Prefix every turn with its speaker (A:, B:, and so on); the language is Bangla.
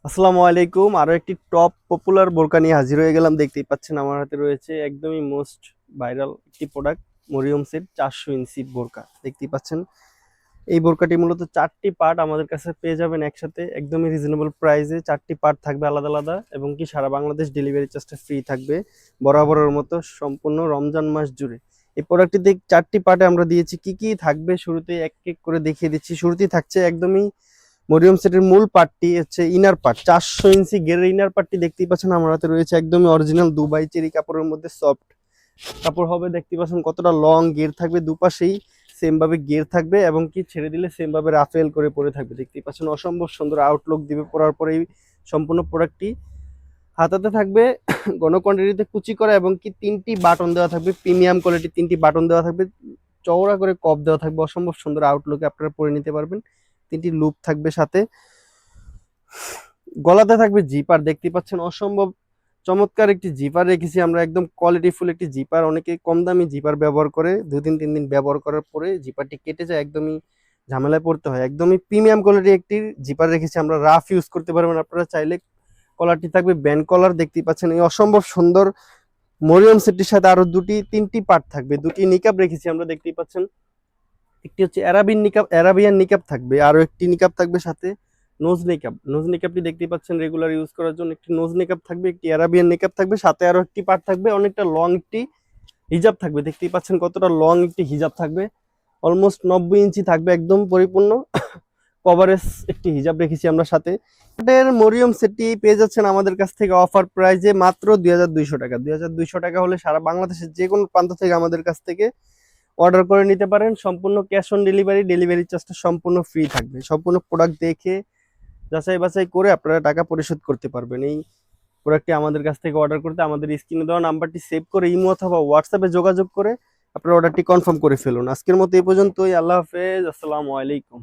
A: আসসালামু আলাইকুম। আরো একটি টপ পপুলার বোরকা নিয়ে হাজির হয়ে গেলাম। দেখতেই পাচ্ছেন আমার হাতে রয়েছে একদমই মোস্ট ভাইরাল একটি প্রোডাক্ট, মরিয়ম সেট 400 ইঞ্চি বোরকা। দেখতেই পাচ্ছেন এই বোরকাটি মূলত 4টি পার্ট আমাদের কাছে পেয়ে যাবেন একসাথে, একদমই রিজনেবল প্রাইসে। 4টি পার্ট থাকবে আলাদা আলাদা, এবং কি সারা বাংলাদেশ ডেলিভারি চার্জটা ফ্রি থাকবে বরাবরের মতো সম্পূর্ণ রমজান মাস জুড়ে। এই প্রোডাক্টটিতে 4টি পার্টে আমরা দিয়েছি। কি কি থাকবে শুরুতে এক এক করে দেখিয়ে দিচ্ছি। শুরুতেই থাকছে একদমই মরিয়ম সেটের মূল পার্টটি হচ্ছে ইনার পার্ট, 400 ইঞ্চি গেরের ইনার পার্টটি দেখতেই পাচ্ছেন আমার হাতে রয়েছে। একদমই অরিজিনাল দুবাই চেরি কাপড়ের মধ্যে সফট কাপড় হবে। দেখতে পাচ্ছেন কতটা লং গের থাকবে, দুপাশেই সেম ভাবে গের থাকবে, এবং কি ছেড়ে দিলে সেম ভাবে রাফেল করে পরে থাকবে। দেখতেই পাচ্ছেন অসম্ভব সুন্দর আউটলুক দিবে পরার পরে এই সম্পূর্ণ প্রোডাক্টটি। হাতাতে থাকবে ঘন কোয়ান্টিটিতে কুচি করা, এবং কি 3টি বাটন দেওয়া থাকবে, প্রিমিয়াম কোয়ালিটি 3টি বাটন দেওয়া থাকবে, চওড়া করে কপ দেওয়া থাকবে। অসম্ভব সুন্দর আউটলুকে আপনারা পরে নিতে পারবেন। 3টি লুপ থাকবে সাথে। গলাতে থাকবে জিপার, দেখতে পাচ্ছেন অসম্ভব চমৎকার একটি জিপার রেখেছি আমরা, একদম কোয়ালিটিফুল একটি জিপার। অনেকে কম দামি জিপার ব্যবহার করে, 2 দিন 3 দিন ব্যবহার করার পরে জিপারটি কেটে যায়, একদমই ঝামেলায় পড়তে হয়। একদমই প্রিমিয়াম কোয়ালিটি একটি জিপার রেখেছি আমরা, রাফ ইউজ করতে পারবেন আপনারা চাইলে। কলারটি থাকবে ব্যান্ড কলার। দেখতেই পাচ্ছেন এই অসম্ভব সুন্দর মরিয়ম সেটটির সাথে আরো 3টি পার্ট থাকবে। 2টি নিকাব রেখেছি আমরা, দেখতেই পাচ্ছেন। একটি হচ্ছে অ্যারাবিয়ান নিকাব থাকবে, আরো একটি নিকাব থাকবে সাথে নোজ নিকাব। নোজ নিকাবটি দেখতেই পাচ্ছেন রেগুলার ইউজ করার জন্য একটি নোজ নিকাব থাকবে, একটি অ্যারাবিয়ান নিকাব থাকবে, সাথে আরো একটি পার্ট থাকবে অনেকটা লং একটি হিজাব থাকবে। দেখতেই পাচ্ছেন কতটা লং একটি হিজাব থাকবে, অলমোস্ট 90 ইঞ্চি থাকবে, একদম পরিপূর্ণ কভারেজ একটি হিজাব রেখেছি আমরা সাথে। এর মরিয়ম সেটটি পেয়ে যাচ্ছেন আমাদের কাছ থেকে অফার প্রাইজে মাত্র 2200 টাকা। 2200 টাকা হলে সারা বাংলাদেশের যে কোনো প্রান্ত থেকে আমাদের কাছ থেকে অর্ডার করে নিতে পারেন। সম্পূর্ণ ক্যাশ অন ডেলিভারি, ডেলিভারি চার্জটা সম্পূর্ণ ফ্রি থাকবে। সম্পূর্ণ প্রোডাক্ট দেখে যাচাই বাছাই করে আপনারা টাকা পরিশোধ করতে পারবেন। এই প্রোডাক্টটি আমাদের কাছ থেকে অর্ডার করতে আমাদের স্ক্রিনে দেওয়া নাম্বারটি সেভ করে ইমো অথবা হোয়াটসঅ্যাপে যোগাযোগ করে আপনার অর্ডারটি কনফার্ম করে ফেলুন। আজকের মতো এই পর্যন্তই। আল্লাহ হাফেজ, আসসালামু আলাইকুম।